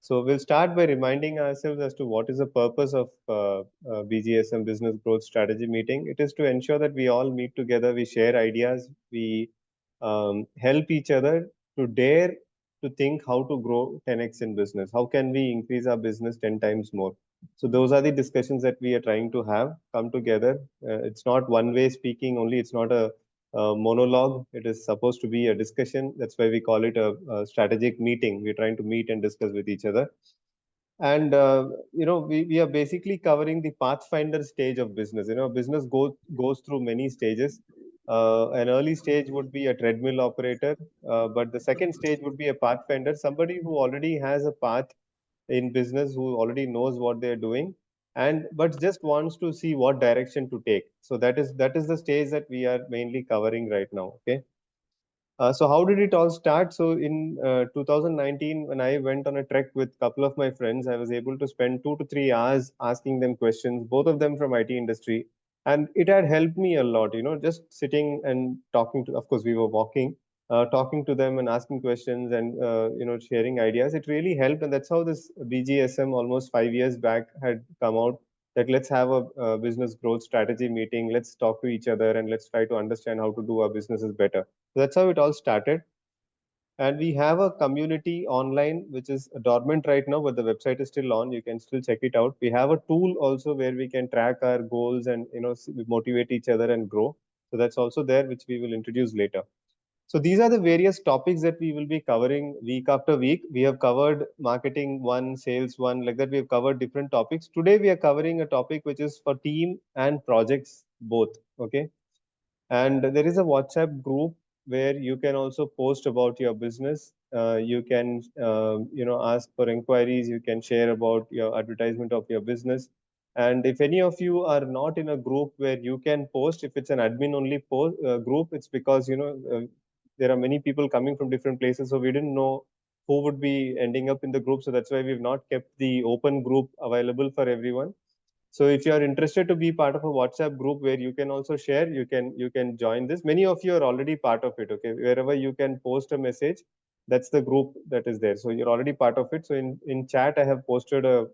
So we'll start by reminding ourselves as to what is the purpose of BGSM Business Growth Strategy Meeting. It is to ensure that we all meet together, we share ideas, we help each other to dare to think how to grow 10x in business. How can we increase our business 10 times more? So those are the discussions that we are trying to have come together. It's not one way speaking only. It's not a monologue. It is supposed to be a discussion. That's why we call it a strategic meeting. We're trying to meet and discuss with each other. And we are basically covering the pathfinder stage of business. Business goes through many stages. An early stage would be a treadmill operator, but the second stage would be a pathfinder, somebody who already has a path in business, who already knows what they're doing, and but just wants to see what direction to take. So that is the stage that we are mainly covering right now. Okay. So how did it all start? So in 2019, when I went on a trek with a couple of my friends, I was able to spend 2 to 3 hours asking them questions, both of them from IT industry, and it had helped me a lot. Just sitting and talking to. Of course, we were walking, talking to them and asking questions and sharing ideas. It really helped, and that's how this BGSM almost 5 years back had come out. That let's have a business growth strategy meeting. Let's talk to each other and let's try to understand how to do our businesses better. So that's how it all started. And we have a community online, which is dormant right now, but the website is still on. You can still check it out. We have a tool also where we can track our goals and motivate each other and grow. So that's also there, which we will introduce later. So these are the various topics that we will be covering week after week. We have covered marketing one, sales one, like that. We have covered different topics. Today we are covering a topic which is for team and projects both. Okay. And there is a WhatsApp group where you can also post about your business. You can, ask for inquiries. You can share about your advertisement of your business. And if any of you are not in a group where you can post, if it's an admin only group, it's because, there are many people coming from different places. So we didn't know who would be ending up in the group. So that's why we've not kept the open group available for everyone. So if you are interested to be part of a WhatsApp group where you can also share, you can join this. Many of you are already part of it. Okay, wherever you can post a message, that's the group that is there. So you're already part of it. So in chat, I have posted a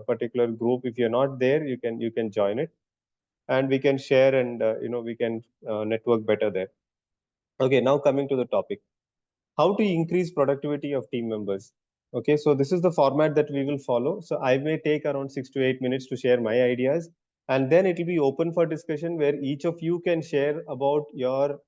particular group. If you're not there, you can join it, and we can share and we can network better there. Okay, now coming to the topic, how to increase productivity of team members. Okay, so this is the format that we will follow. So I may take around 6 to 8 minutes to share my ideas, and then it will be open for discussion where each of you can share about your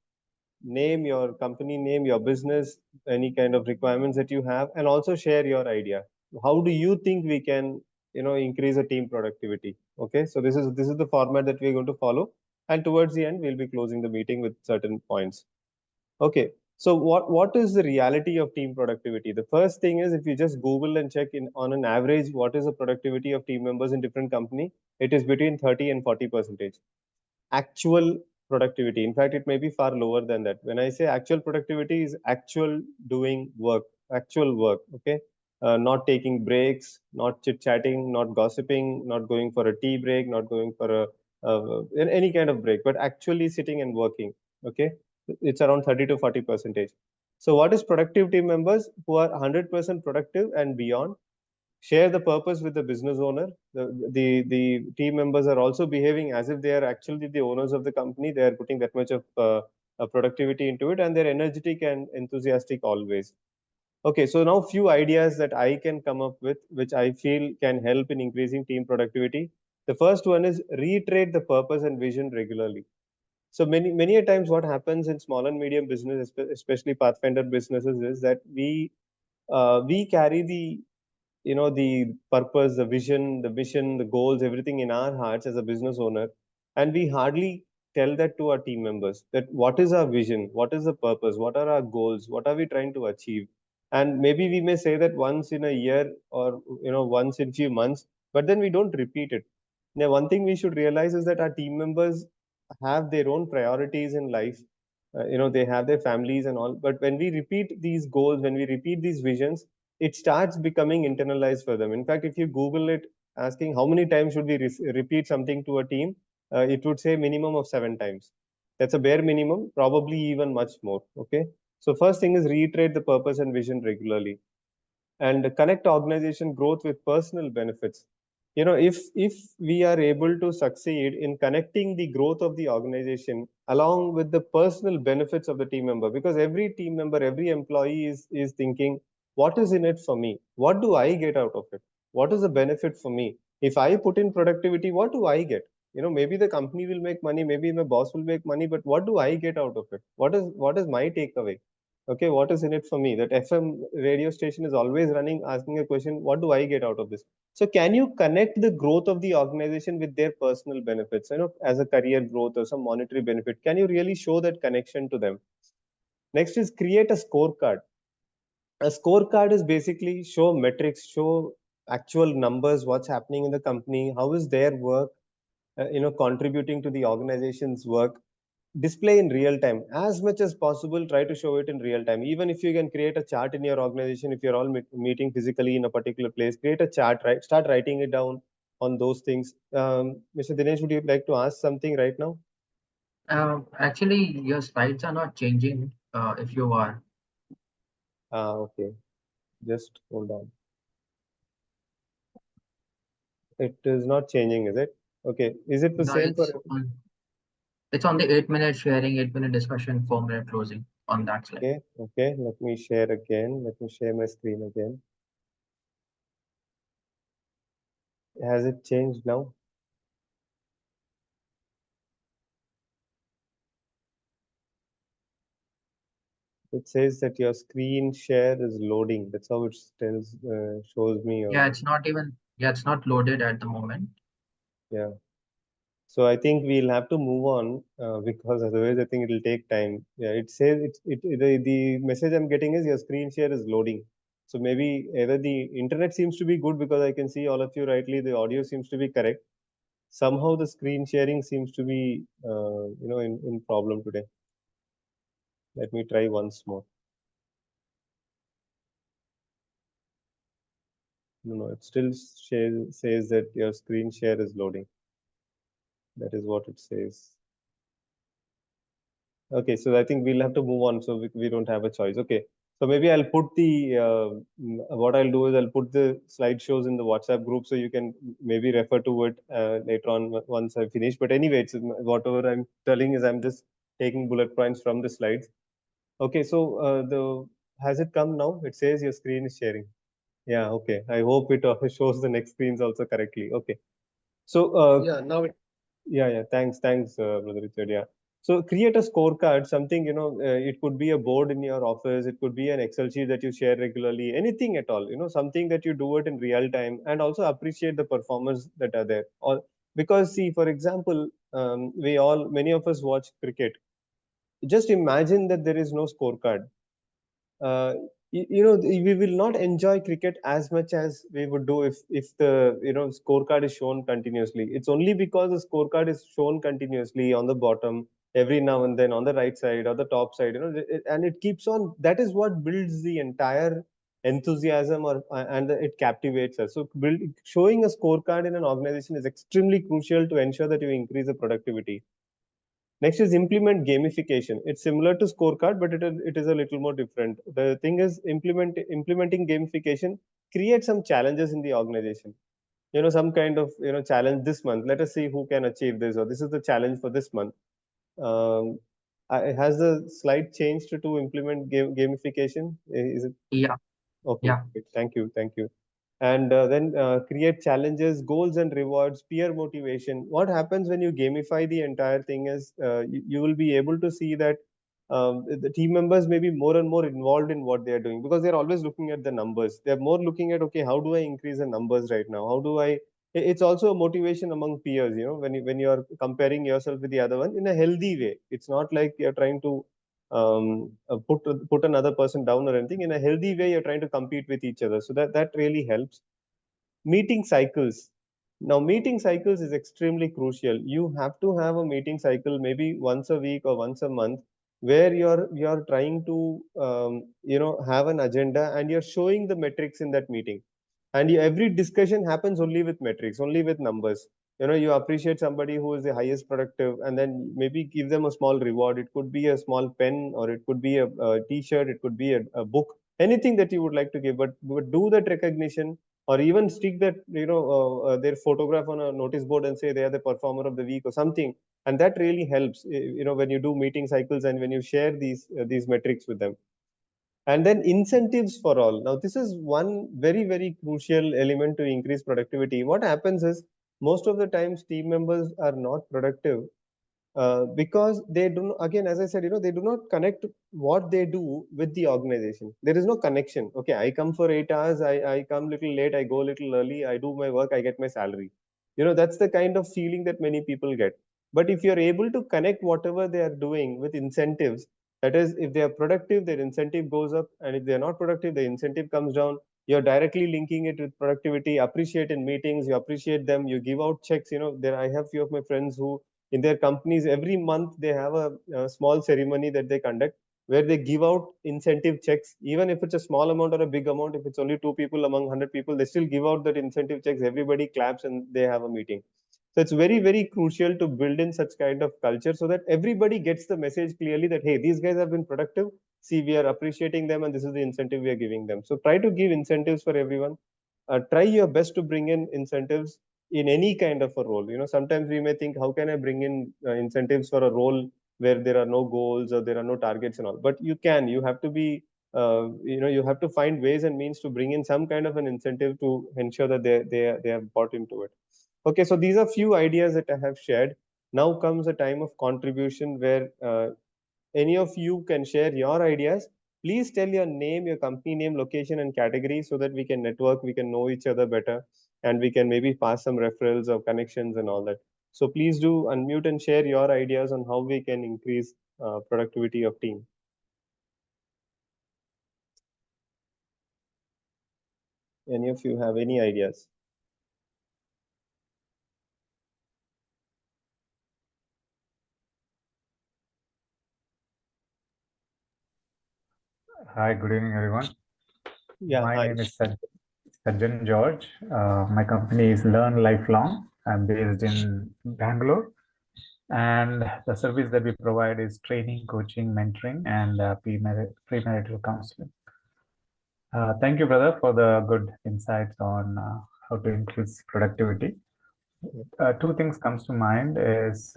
name, your company name, your business, any kind of requirements that you have, and also share your idea. How do you think we can, increase a team productivity? Okay, so this is the format that we're going to follow, and towards the end, we'll be closing the meeting with certain points. Okay. So what is the reality of team productivity? The first thing is, if you just Google and check in on an average, what is the productivity of team members in different company? It is between 30 and 40%. Actual productivity. In fact, it may be far lower than that. When I say actual productivity, is actual doing work, actual work. Okay. Not taking breaks, not chit chatting, not gossiping, not going for a tea break, not going for any kind of break, but actually sitting and working. Okay, it's around 30 to 40%. So what is productive team members who are 100% productive and beyond? Share the purpose with the business owner. The team members are also behaving as if they are actually the owners of the company. They are putting that much of productivity into it, and they're energetic and enthusiastic always. Okay, so now few ideas that I can come up with, which I feel can help in increasing team productivity. The first one is reiterate the purpose and vision regularly. So many a times, what happens in small and medium business, especially pathfinder businesses, is that we carry the purpose, the vision, the mission, the goals, everything in our hearts as a business owner, and we hardly tell that to our team members, that what is our vision, what is the purpose, what are our goals, what are we trying to achieve. And maybe we may say that once in a year, or once in few months, but then we don't repeat it. Now, one thing we should realize is that our team members have their own priorities in life. They have their families and all, but when we repeat these goals, when we repeat these visions, it starts becoming internalized for them. In fact, if you Google it, asking how many times should we repeat something to a team, it would say minimum of 7 times. That's a bare minimum, probably even much more. Okay. So first thing is reiterate the purpose and vision regularly. and connect organization growth with personal benefits. If we are able to succeed in connecting the growth of the organization along with the personal benefits of the team member, because every team member, every employee is thinking, what is in it for me? What do I get out of it? What is the benefit for me? If I put in productivity, what do I get? Maybe the company will make money, maybe my boss will make money, but what do I get out of it? What is my takeaway? Okay, what is in it for me? That FM radio station is always running, asking a question, what do I get out of this? So can you connect the growth of the organization with their personal benefits, as a career growth or some monetary benefit? Can you really show that connection to them? Next is create a scorecard. A scorecard is basically show metrics, show actual numbers, what's happening in the company, how is their work, contributing to the organization's work. Display in real time as much as possible. Try to show it in real time. Even if you can create a chart in your organization, if you're all meeting physically in a particular place, create a chart, right? Start writing it down on those things. Mr. Dinesh, would you like to ask something right now? Actually, your slides are not changing. If you are, Okay, just hold on. It is not changing, is it? Okay, is it the no, same for it's on the 8 minute sharing, 8 minute discussion, 4 minute closing on that slide. okay? Okay, let me share again. Let me share my screen again. Has it changed now? It says that your screen share is loading. That's how it tells, shows me Yeah, on. it's not even. Yeah, it's not loaded at the moment. Yeah. So I think we'll have to move on, because otherwise I think it'll take time. Yeah, it says the message I'm getting is your screen share is loading. So maybe either the internet seems to be good because I can see all of you rightly. The audio seems to be correct. Somehow the screen sharing seems to be, in problem today. Let me try once more. No, no, it still says that your screen share is loading. That is what it says. Okay, so I think we'll have to move on. So we don't have a choice. Okay, so maybe I'll put what I'll do is I'll put the slideshows in the WhatsApp group so you can maybe refer to it later on once I finish. But anyway, whatever I'm telling is I'm just taking bullet points from the slides. Okay, so the has it come now? It says your screen is sharing. Yeah, okay. I hope it shows the next screens also correctly. Okay. So Yeah, now it. yeah, yeah. Thanks, Brother Richard. Yeah. So create a scorecard, something, it could be a board in your office, it could be an Excel sheet that you share regularly, anything at all, something that you do it in real time and also appreciate the performers that are there. Or because see, for example, many of us watch cricket. Just imagine that there is no scorecard. uh, we will not enjoy cricket as much as we would do if the scorecard is shown continuously. It's only because the scorecard is shown continuously on the bottom every now and then on the right side or the top side, and it keeps on. That is what builds the entire enthusiasm, and it captivates us. So showing a scorecard in an organization is extremely crucial to ensure that you increase the productivity. Next is implement gamification. It's similar to scorecard, but it is a little more different. The thing is implementing gamification, create some challenges in the organization. Some kind of challenge this month. Let us see who can achieve this, or this is the challenge for this month. Um, has the slide changed to implement gamification? Is it Yeah, okay? yeah, Great. Thank you, thank you. And then create challenges, goals, and rewards, peer motivation. What happens when you gamify the entire thing is you will be able to see that the team members may be more and more involved in what they are doing because they're always looking at the numbers. They're more looking at, okay, how do I increase the numbers right now? How do I? It's also a motivation among peers. When you are comparing yourself with the other one in a healthy way. It's not like you're trying to put another person down or anything. In a healthy way, you're trying to compete with each other, so that really helps. Meeting cycles. Now meeting cycles is extremely crucial. You have to have a meeting cycle maybe once a week or once a month, where you're trying to have an agenda and you're showing the metrics in that meeting. And every discussion happens only with metrics, only with numbers. You appreciate somebody who is the highest productive, and then maybe give them a small reward. It could be a small pen, or it could be a t-shirt, it could be a book, anything that you would like to give, but do that recognition, or even stick that their photograph on a notice board and say they are the performer of the week or something, and that really helps, when you do meeting cycles and when you share these metrics with them. And then incentives for all. Now, this is one very, very crucial element to increase productivity. What happens is most of the times team members are not productive because they do not, again, as I said, they do not connect what they do with the organization. There is no connection. Okay, I come for 8 hours, I come little late, I go a little early, I do my work, I get my salary. That's the kind of feeling that many people get. But if you're able to connect whatever they are doing with incentives, that is, if they are productive, their incentive goes up, and if they are not productive, the incentive comes down. You're directly linking it with productivity. Appreciate in meetings, you appreciate them, you give out checks. There I have few of my friends who in their companies every month they have a small ceremony that they conduct where they give out incentive checks, even if it's a small amount or a big amount. If it's only two people among 100 people, they still give out that incentive checks. Everybody claps and they have a meeting. So it's very, very crucial to build in such kind of culture so that everybody gets the message clearly that, hey, these guys have been productive. See, we are appreciating them and this is the incentive we are giving them. So try to give incentives for everyone. Try your best to bring in incentives in any kind of a role. Sometimes we may think, how can I bring in incentives for a role where there are no goals or there are no targets and all? But you have to be, you have to find ways and means to bring in some kind of an incentive to ensure that they have bought into it. Okay, so these are few ideas that I have shared. Now comes a time of contribution where any of you can share your ideas. Please tell your name, your company name, location, and category so that we can network, we can know each other better, and we can maybe pass some referrals or connections and all that. So please do unmute and share your ideas on how we can increase productivity of team. Any of you have any ideas? Hi, good evening, everyone. Yeah, My hi. name is Sajjan George. My company is Learn Lifelong. I'm based in Bangalore. And the service that we provide is training, coaching, mentoring, and premarital counseling. Thank you, brother, for the good insights on how to increase productivity. Two things comes to mind is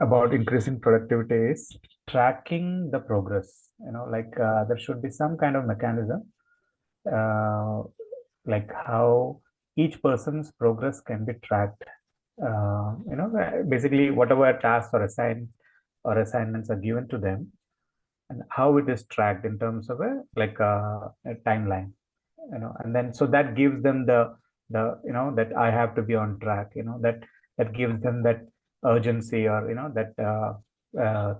about increasing productivity is tracking the progress. There should be some kind of mechanism, uh, like how each person's progress can be tracked. Basically whatever tasks or assignments are given to them, and how it is tracked in terms of a timeline. And then so that gives them the that I have to be on track. That gives them that urgency, or that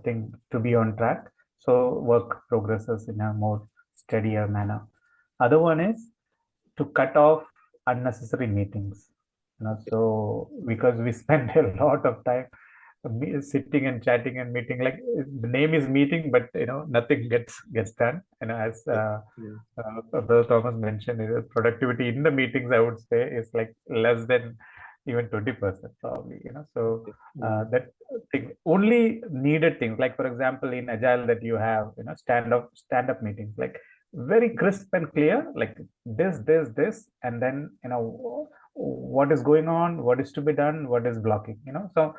thing to be on track, so work progresses in a more steadier manner. Other one is to cut off unnecessary meetings. So because we spend a lot of time sitting and chatting and meeting, like the name is meeting, but nothing gets done. As Brother Thomas mentioned, productivity in the meetings, I would say, is like less than even 20% probably. So that thing, only needed things, like for example in agile that you have stand up meetings, like very crisp and clear, like this, and then what is going on, what is to be done, what is blocking. So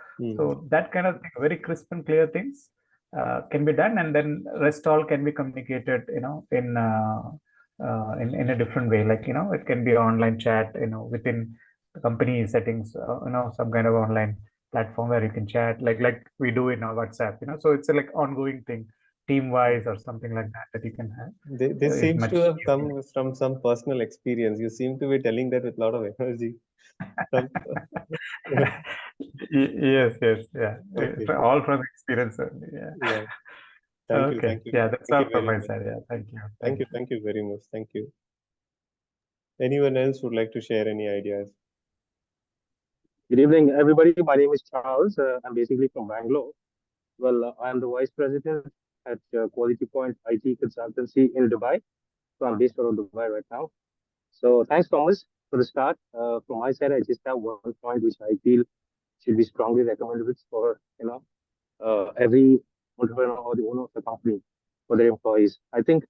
that kind of thing, very crisp and clear things can be done, and then rest all can be communicated in a different way. Like it can be online chat within the company settings, some kind of online platform where you can chat like we do in our WhatsApp. So it's a like ongoing thing, team wise or something like that you can have. This Is seems much to have easier. come from some personal experience. You seem to be telling that with a lot of energy. Some, Yes, yeah. okay. All from experience only, yeah. Yeah. Thank you. Okay, Thank you. yeah, that's Thank you all from very my much. side. Yeah, thank you, Thank thank you. you. Thank you very much. Thank you. Anyone else would like to share any ideas? Good evening, everybody. My name is Charles. I'm basically from Bangalore. Well, I am the vice president at Quality Point IT Consultancy in Dubai. So I'm based out of Dubai right now. So thanks, Thomas, for the start. From my side, I just have one point which I feel should be strongly recommended for every entrepreneur or the owner of the company. for their employees. I think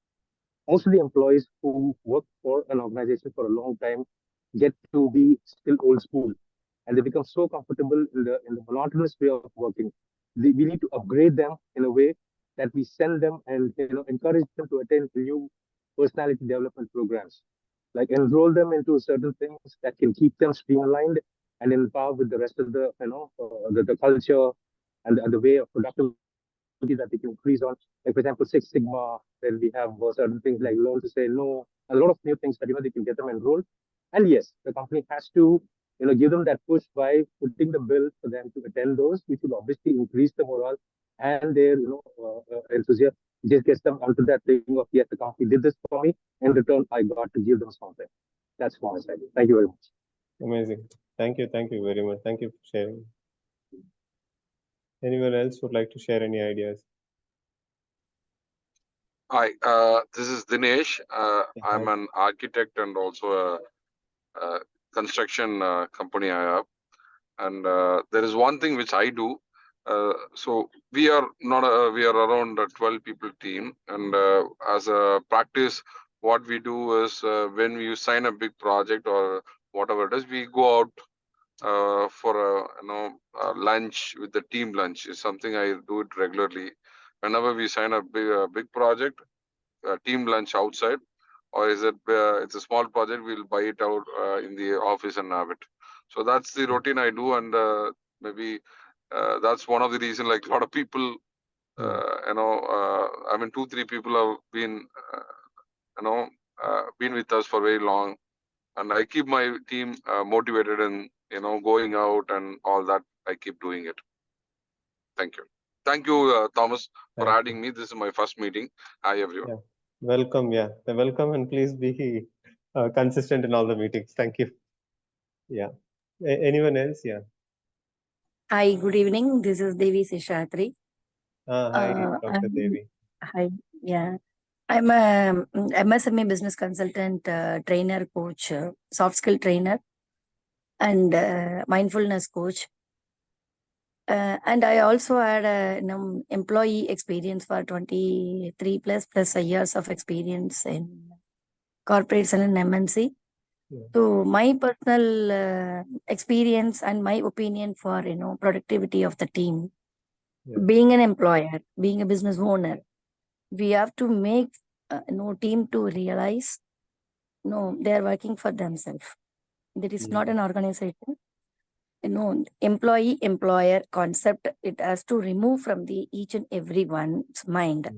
most of the employees who work for an organization for a long time get to be still old school, and they become so comfortable in the monotonous way of working. We need to upgrade them in a way that we send them and encourage them to attend new personality development programs, like enroll them into certain things that can keep them streamlined and in par with the rest of the the culture and the way of productivity that they can increase on. Like for example, Six Sigma, where we have certain things like learn to say no, a lot of new things that they can get them enrolled. And yes, the company has to give them that push by putting the bill for them to attend those, which will obviously increase the morale and their enthusiasm. It just gets them onto that thing of, yes, the company did this for me. In return, I got to give them something. That's from my side. Thank you very much. Amazing. Thank you. Thank you very much. Thank you for sharing. Anyone else would like to share any ideas? Hi, this is Dinesh. I'm Hi. an architect and also a construction company I have. And there is one thing which I do. So we are not we are around a 12 people team, and as a practice, what we do is when we sign a big project or whatever it is, we go out for a lunch with the team. Lunch is something I do it regularly. Whenever we sign a big project, team lunch outside, or is it it's a small project, we'll buy it out in the office and have it. So that's the routine I do, and maybe that's one of the reasons. Like a lot of people, I mean, 2-3 people have been, been with us for very long, and I keep my team motivated and going out and all that. I keep doing it. Thank you. Thank you, Thomas, for Thank adding me. This is my first meeting. Hi, everyone. Yeah. Welcome. Yeah. Welcome, and please be consistent in all the meetings. Thank you. Yeah. Anyone else? Yeah. Hi, good evening. This is Devi Seshatri. Hi, Dr. Devi. Hi, yeah. I'm a MSME business consultant, trainer, coach, soft skill trainer, and mindfulness coach. And I also had a employee experience for 23 plus years of experience in corporates and in MNC. Yeah. So my personal experience and my opinion for productivity of the team. Yeah. Being an employer, being a business owner, we have to make team to realize they are working for themselves. That is not an organization. Employee employer concept, it has to remove from the each and everyone's mind.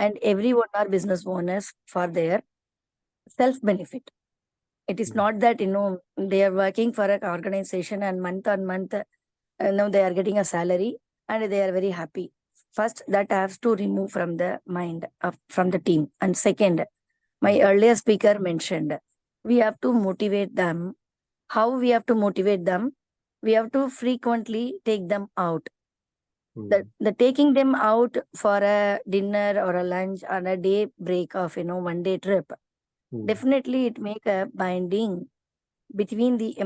And everyone are business owners for their self benefit. It is not that they are working for an organization and month on month they are getting a salary and they are very happy. First, that has to remove from the mind from the team. And second, my earlier speaker mentioned, we have to motivate them. How we have to motivate them? We have to frequently take them out. The taking them out for a dinner or a lunch or a day break of 1 day trip, definitely it make a binding between the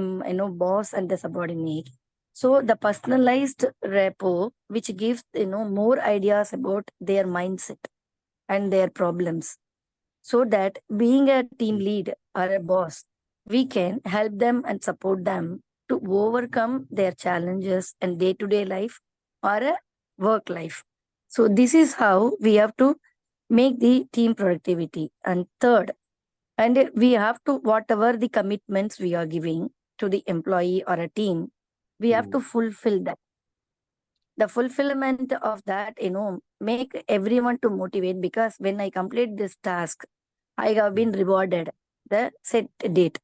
boss and the subordinate. So the personalized repo, which gives more ideas about their mindset and their problems, so that being a team lead or a boss, we can help them and support them to overcome their challenges in day-to-day life or a work life. So this is how we have to make the team productivity. And third, and we have to, whatever the commitments we are giving to the employee or a team, we have to fulfill that. The fulfillment of that, make everyone to motivate, because when I complete this task, I have been rewarded the set date.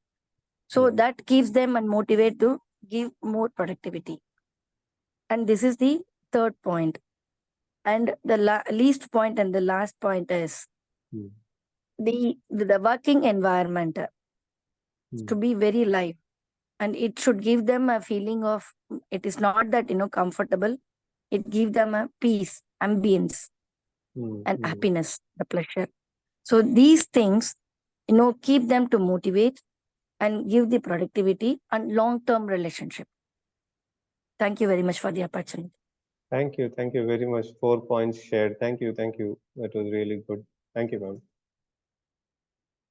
So that keeps them and motivate to give more productivity. And this is the third point. And the least point and the last point is the working environment to be very live, and it should give them a feeling of, it is not that comfortable, it gives them a peace, ambience, and happiness, the pleasure. So these things keep them to motivate and give the productivity and long-term relationship. Thank you very much for the opportunity. Thank you. Thank you very much. 4 points shared. Thank you. Thank you. That was really good. Thank you, ma'am.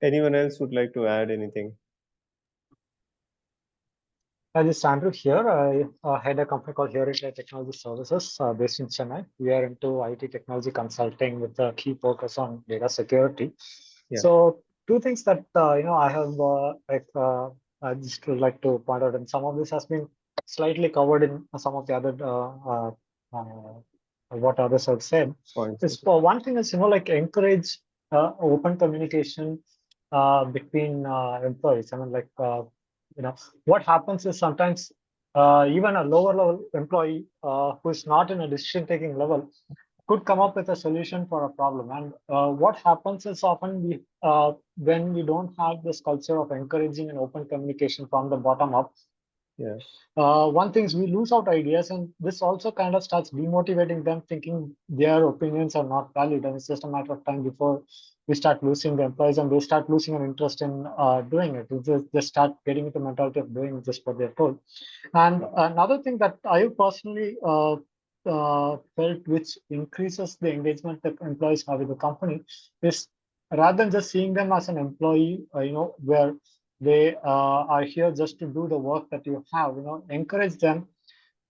Anyone else would like to add anything? This is Andrew here. I head a company called Heritage Technology Services based in Chennai. We are into IT technology consulting with a key focus on data security. Yeah. So two things that I have I just would like to point out, and some of this has been slightly covered in some of the other what others have said. Points. Is for one thing is like encourage open communication between employees. I mean, like what happens is sometimes even a lower level employee who is not in a decision taking level could come up with a solution for a problem. And what happens is often when we don't have this culture of encouraging and open communication from the bottom up, Yeah. one thing is we lose out ideas, and this also kind of starts demotivating them, thinking their opinions are not valid, and it's just a matter of time before we start losing the employees and they start losing an interest in doing it. They start getting into the mentality of doing just what they're told. And another thing that I personally felt which increases the engagement that employees have with the company is rather than just seeing them as an employee, where they are here just to do the work that you have, encourage them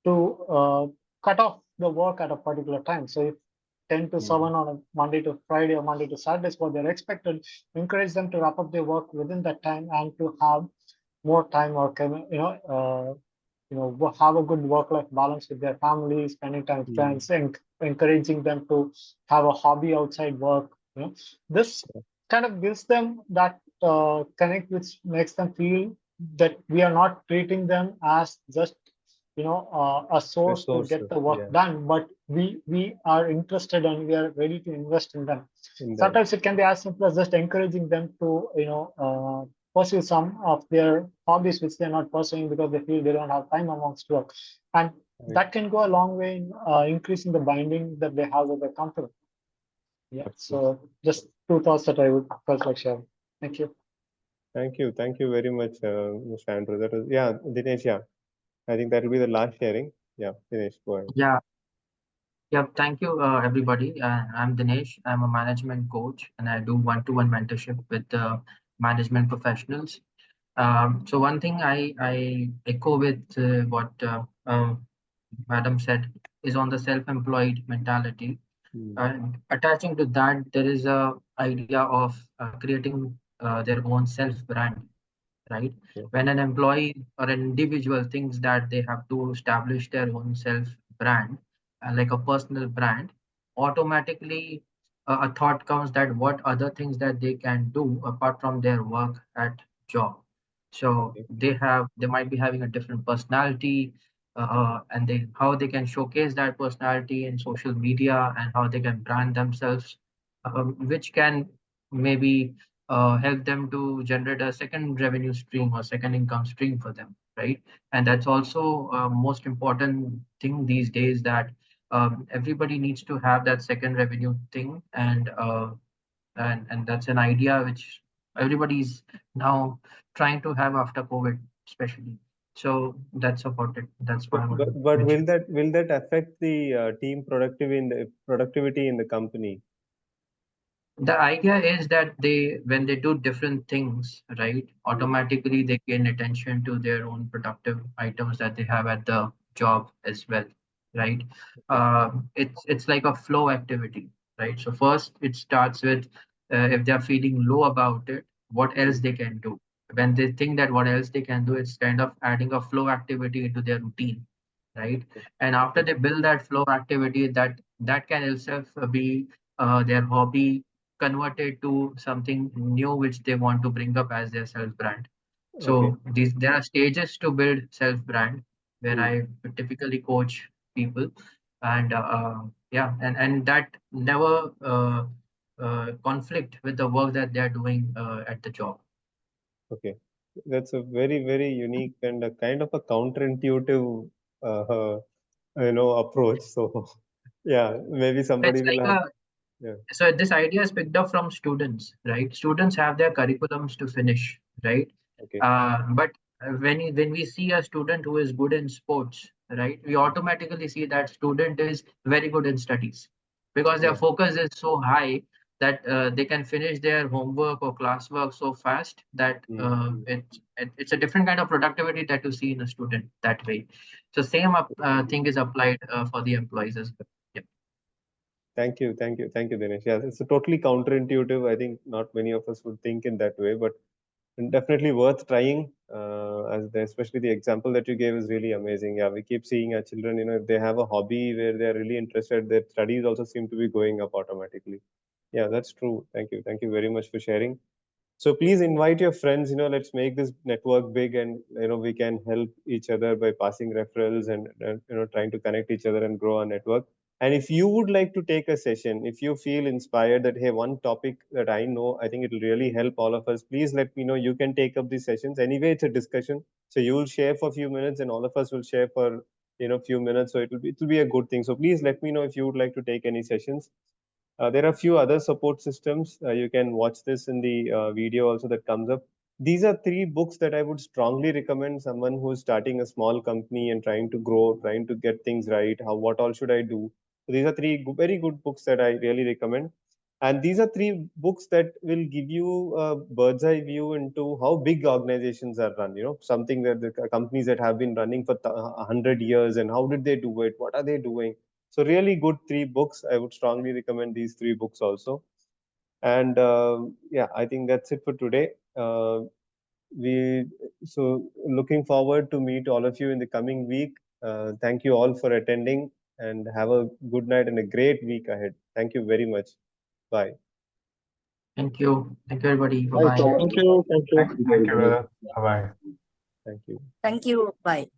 to cut off the work at a particular time. So if 10 to 7 on a Monday to Friday or Monday to Saturday is what they're expected, encourage them to wrap up their work within that time and to have more time or have a good work-life balance with their family, spending time with friends, and encouraging them to have a hobby outside work. This kind of gives them that connect, which makes them feel that we are not treating them as just a source to get the work done, but we are interested and we are ready to invest in them. Sometimes it can be as simple as just encouraging them to pursue some of their hobbies which they're not pursuing because they feel they don't have time amongst work, and that can go a long way in increasing the binding that they have with the company. Yeah. So just two thoughts that I would felt like sharing. Thank you. Thank you. Thank you very much, Mr. Andrew. That was, Dinesh, I think that will be the last sharing. Yeah, Dinesh, go ahead. Yeah, thank you, everybody. I'm Dinesh. I'm a management coach, and I do one-to-one mentorship with management professionals. So one thing I echo with what Madam said is on the self-employed mentality. Attaching to that, there is a idea of creating their own self-brand, right? When an employee or an individual thinks that they have to establish their own self-brand, like a personal brand, automatically a thought comes that what other things that they can do apart from their work at job. So they might be having a different personality, and they how they can showcase that personality in social media and how they can brand themselves, which can maybe help them to generate a second revenue stream or second income stream for them, right? And that's also most important thing these days, that everybody needs to have that second revenue thing, and that's an idea which everybody's now trying to have after COVID, especially. So that's about it. That's what I want to But mention. will that affect the team productivity in the company? The idea is that when they do different things, right, automatically they gain attention to their own productive items that they have at the job as well, right? It's like a flow activity, right? So first it starts with if they are feeling low about it, what else they can do. When they think that what else they can do, it's kind of adding a flow activity into their routine, right? And after they build that flow activity, that can itself be their hobby converted to something new which they want to bring up as their self brand. So there are stages to build self brand where I typically coach people, and and that never conflict with the work that they are doing at the job. Okay, that's a very unique and a kind of a counterintuitive, approach. So, yeah, maybe somebody It's will like have. Yeah. so this idea is picked up from students, right? Students have their curriculums to finish, right? Okay. But when we see a student who is good in sports, right, we automatically see that student is very good in studies because their Yeah. focus is so high that they can finish their homework or classwork so fast that it's a different kind of productivity that you see in a student that way. So same thing is applied for the employees as well. Yeah. Thank you, thank you, thank you, Dinesh. Yeah, it's a totally counterintuitive. I think not many of us would think in that way, but definitely worth trying. Especially the example that you gave is really amazing. Yeah, we keep seeing our children. If they have a hobby where they are really interested, their studies also seem to be going up automatically. Yeah, that's true. Thank you very much for sharing. So please invite your friends. Let's make this network big, and we can help each other by passing referrals and trying to connect each other and grow our network. And if you would like to take a session, if you feel inspired that, hey, one topic that I know, I think it will really help all of us, please let me know. You can take up these sessions. Anyway, it's a discussion. So you will share for a few minutes and all of us will share for few minutes. So it will be a good thing. So please let me know if you would like to take any sessions. There are a few other support systems. You can watch this in the video also that comes up. These are three books that I would strongly recommend someone who is starting a small company and trying to grow, trying to get things right. What all should I do? So these are three very good books that I really recommend. And these are three books that will give you a bird's eye view into how big organizations are run. Something that the companies that have been running for 100 years, and how did they do it? What are they doing? So really good three books. I would strongly recommend these three books also. And yeah, I think that's it for today. We so looking forward to meet all of you in the coming week. Thank you all for attending, and have a good night and a great week ahead. Thank you very much. Bye. Thank you everybody. Bye Thanks so bye. much. Thank you. Thank you. Thank you, brother. Bye bye. Thank you. Thank you. Bye.